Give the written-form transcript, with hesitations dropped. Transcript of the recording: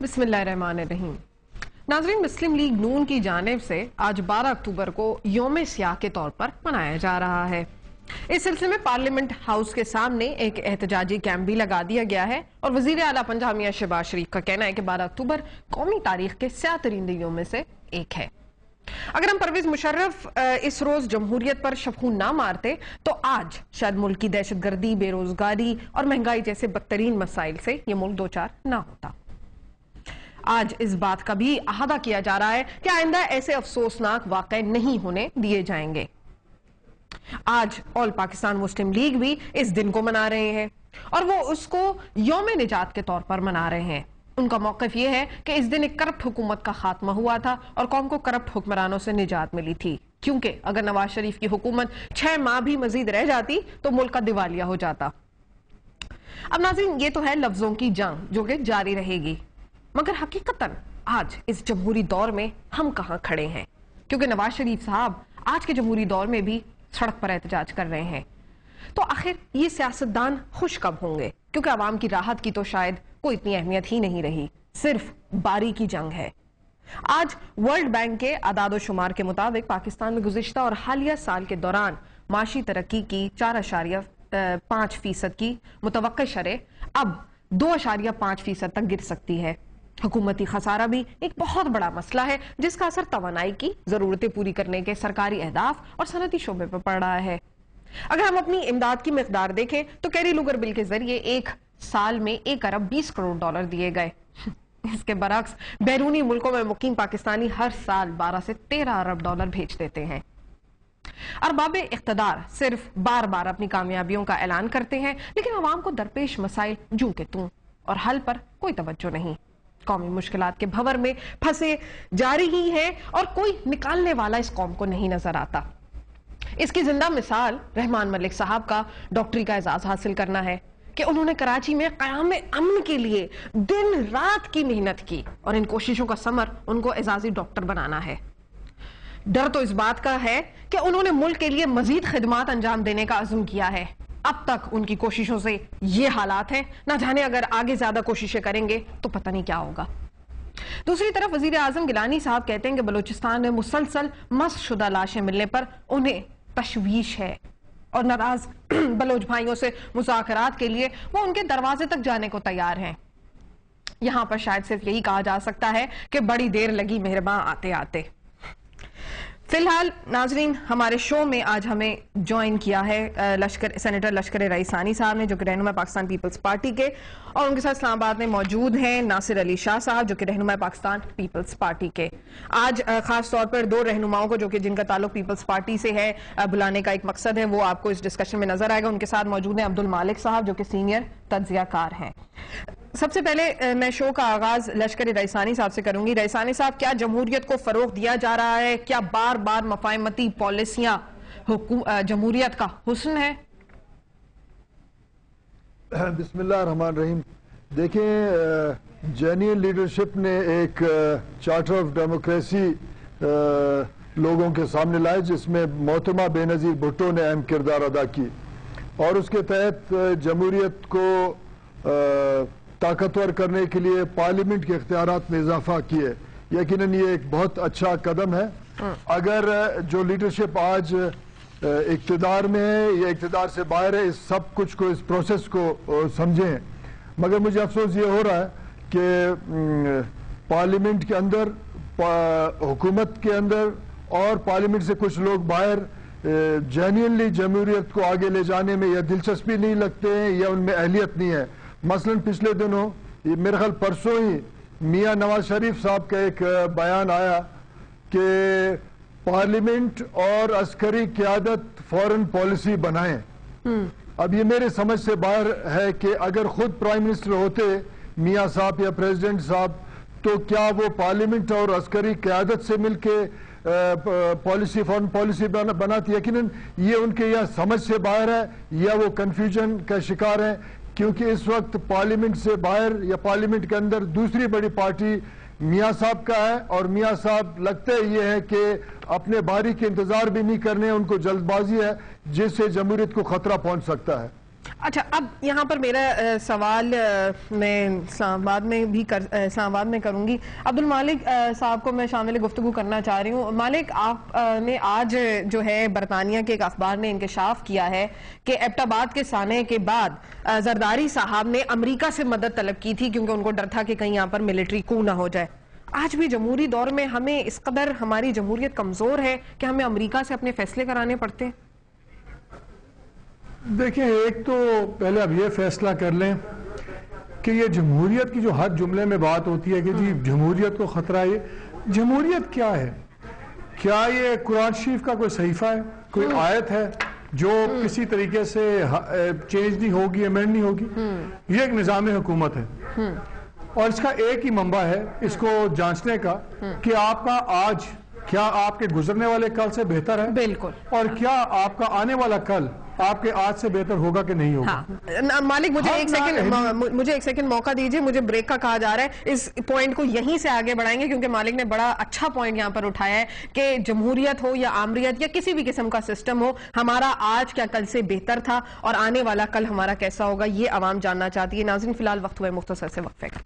बिस्मिल्लाहिर्रहमानिर्रहीम। नाज़रीन, मुस्लिम लीग नून की जानिब से आज 12 अक्टूबर को यौम सियाह के तौर पर मनाया जा रहा है। इस सिलसिले में पार्लियामेंट हाउस के सामने एक एहतजाजी कैंप भी लगा दिया गया है और वजीर आला पंजाब मियां शहबाज शरीफ का कहना है कि 12 अक्टूबर कौमी तारीख के स्याह तरीन दिनों में से एक है। अगर हम परवेज मुशर्रफ इस रोज जमहूरियत पर शफून ना मारते तो आज शायद मुल्क की दहशतगर्दी, बेरोजगारी और महंगाई जैसे बदतरीन मसाइल से ये मुल्क दो चार ना होता। आज इस बात का भी अहादा किया जा रहा है कि आइंदा ऐसे अफसोसनाक वाक़े नहीं होने दिए जाएंगे। आज ऑल पाकिस्तान मुस्लिम लीग भी इस दिन को मना रहे हैं और वो उसको यौम निजात के तौर पर मना रहे हैं। उनका मौक़िफ़ ये है कि इस दिन एक करप्ट हुकूमत का खात्मा हुआ था और कौम को करप्ट हुक्मरानों से निजात मिली थी, क्योंकि अगर नवाज शरीफ की हुकूमत 6 माह भी मजीद रह जाती तो मुल्क का दिवालिया हो जाता। अब नाज़रीन, ये तो है लफ्जों की जंग जो कि जारी रहेगी, मगर हकीकतन आज इस जमहूरी दौर में हम कहां खड़े हैं, क्योंकि नवाज शरीफ साहब आज के जमहूरी दौर में भी सड़क पर एहतजाज कर रहे हैं। तो आखिर ये सियासतदान खुश कब होंगे, क्योंकि आवाम की राहत की तो शायद कोई इतनी अहमियत ही नहीं रही, सिर्फ बारी की जंग है। आज वर्ल्ड बैंक के आदाद शुमार के मुताबिक पाकिस्तान में गुज़िश्ता और हालिया साल के दौरान माशी तरक्की की 4.5% की मुतवक्किल शरह अब 2.5% तक गिर सकती है। हुकूमती खसारा भी एक बहुत बड़ा मसला है जिसका असर तवानाई की जरूरतें पूरी करने के सरकारी अहदाफ और सनती शोबे पर पड़ रहा है। अगर हम अपनी इमदाद की मिकदार देखें तो कैरी लुगर बिल के जरिए एक साल में 1 अरब 20 करोड़ डॉलर दिए गए। इसके बरक्स बैरूनी मुल्कों में मुकीम पाकिस्तानी हर साल 12 से 13 अरब डॉलर भेज देते हैं। अरबाब इख्तदार सिर्फ बार बार अपनी कामयाबियों का ऐलान करते हैं, लेकिन अवाम को दरपेश मसाइल जूं के तूं और हल पर कोई तवज्जो नहीं। कौमी मुश्किलात के भंवर में फंसे जा रही है और कोई निकालने वाला इस कौम को नहीं नजर आता। इसकी जिंदा मिसाल रहमान मलिक साहब का डॉक्टरी का एजाज हासिल करना है कि उन्होंने कराची में क़याम अमन के लिए दिन रात की मेहनत की और इन कोशिशों का समर उनको एजाजी डॉक्टर बनाना है। डर तो इस बात का है कि उन्होंने मुल्क के लिए मजीद खिदमात अंजाम देने का अज़्म किया है। अब तक उनकी कोशिशों से ये हालात हैं, ना जाने अगर आगे ज्यादा कोशिशें करेंगे तो पता नहीं क्या होगा। दूसरी तरफ वजीर आजम गिलानी साहब कहते हैं कि बलूचिस्तान में मुसलसल मस्त शुदा लाशें मिलने पर उन्हें तशवीश है और नाराज बलोच भाइयों से मुज़ाकरात के लिए वो उनके दरवाजे तक जाने को तैयार हैं। यहां पर शायद सिर्फ यही कहा जा सकता है कि बड़ी देर लगी मेहरबान आते आते। फिलहाल नाजरीन, हमारे शो में आज हमें ज्वाइन किया है सेनेटर लश्कर रईसानी साहब ने, जो कि रहनुमा पाकिस्तान पीपल्स पार्टी के, और उनके साथ इस्लामाबाद में मौजूद हैं नासिर अली शाह साहब, जो कि रहनुमा पाकिस्तान पीपल्स पार्टी के। आज खास तौर पर 2 रहनुमाओं को, जो कि जिनका ताल्लुक पीपल्स पार्टी से है, बुलाने का एक मकसद है, वो आपको इस डिस्कशन में नजर आएगा। उनके साथ मौजूद हैं अब्दुल मालिक साहब, जो कि सीनियर तज्जियाकार हैं। सबसे पहले मैं शो का आगाज लश्कर रईसानी साहब से करूंगी। रईसानी साहब, क्या जमहूरियत को फरोग दिया जा रहा है? क्या बार बार मफाहमती पॉलिसियां जमहूरियत का हुस्न है? बिस्मिल्लाह रहमान रहीम। देखें, जेन्युइन लीडरशिप ने एक चार्टर ऑफ डेमोक्रेसी लोगों के सामने लाए, जिसमें मोहतरमा बेनज़ीर भुट्टो ने अहम किरदार अदा की और उसके तहत जमहूरियत को ताकतवर करने के लिए पार्लियामेंट के इख्तियारात में इजाफा किए। यकीनन ये एक बहुत अच्छा कदम है। अगर जो लीडरशिप आज इक़्तिदार में है या इक़्तिदार से बाहर है, इस सब कुछ को, इस प्रोसेस को समझें, मगर मुझे अफसोस ये हो रहा है कि पार्लियामेंट के अंदर, हुकूमत के अंदर और पार्लियामेंट से कुछ लोग बाहर जेन्युइनली जमहूरियत को आगे ले जाने में या दिलचस्पी नहीं लगते हैं या उनमें अहलियत नहीं है। मसलन पिछले दिनों, ये मेरे ख्याल परसों ही, मियां नवाज शरीफ साहब का एक बयान आया कि पार्लियामेंट और अस्करी क़यादत फॉरेन पॉलिसी बनाएं। अब ये मेरे समझ से बाहर है कि अगर खुद प्राइम मिनिस्टर होते मियां साहब या प्रेसिडेंट साहब, तो क्या वो पार्लियामेंट और अस्करी क़यादत से मिलके पॉलिसी, फॉरेन पॉलिसी बनाती? यकीनन ये उनके या समझ से बाहर है या वो कंफ्यूजन का शिकार है, क्योंकि इस वक्त पार्लियामेंट से बाहर या पार्लियामेंट के अंदर दूसरी बड़ी पार्टी मियां साहब का है और मियां साहब लगता है ये है कि अपने बारी के इंतजार भी नहीं करने, उनको जल्दबाजी है जिससे जमहूरियत को खतरा पहुंच सकता है। اچھا، اب یہاں پر میرا سوال میں اسلام آباد میں کروں گی. عبد المالک صاحب کو میں شامل گفتگو کرنا چاہ رہی ہوں. مالک، آپ نے آج جو ہے برطانیہ کے ایک اخبار نے انکشاف کیا ہے کہ ایبٹ آباد کے سانحے کے بعد زرداری صاحب نے امریکہ سے مدد طلب کی تھی کیونکہ ان کو ڈر تھا کہ کہیں یہاں پر ملٹری کو نہ ہو جائے. آج بھی جمہوری دور میں ہمیں اس قدر ہماری جمہوریت کمزور ہے کہ ہمیں امریکہ سے اپنے فیصلے کرانے پڑتے ہیں. دیکھیں، ایک تو پہلے اب یہ فیصلہ کر لیں کہ یہ جمہوریت کی جو ہر جملے میں بات ہوتی ہے کہ جی جمہوریت کو خطرہ ہے، جمہوریت کیا ہے؟ کیا یہ قرآن شریف کا کوئی صحیفہ ہے، کوئی آیت ہے جو کسی طریقے سے چینج نہیں ہوگی، ایمنڈ نہیں ہوگی؟ یہ ایک نظام حکومت ہے اور اس کا ایک ہی منبع ہے اس کو جانچنے کا کہ آپ کا آج کیا آپ کے گزرنے والے کل سے بہتر ہے، بالکل، اور کیا آپ کا آنے والا کل آپ کے آج سے بہتر ہوگا کہ نہیں ہوگا. مالک، مجھے ایک سیکنڈ موقع دیجئے، مجھے بریک کا کہا جا رہا ہے. اس پوائنٹ کو یہیں سے آگے بڑھائیں گے کیونکہ مالک نے بڑا اچھا پوائنٹ یہاں پر اٹھایا ہے کہ جمہوریت ہو یا آمریت یا کسی بھی قسم کا سسٹم ہو، ہمارا آج کیا کل سے بہتر تھا اور آنے والا کل ہمارا کیسا ہوگا، یہ عوام جاننا چاہتی ہے. ناظرین، فی الحال وقت ہوئے مختصر سے وقفے کا.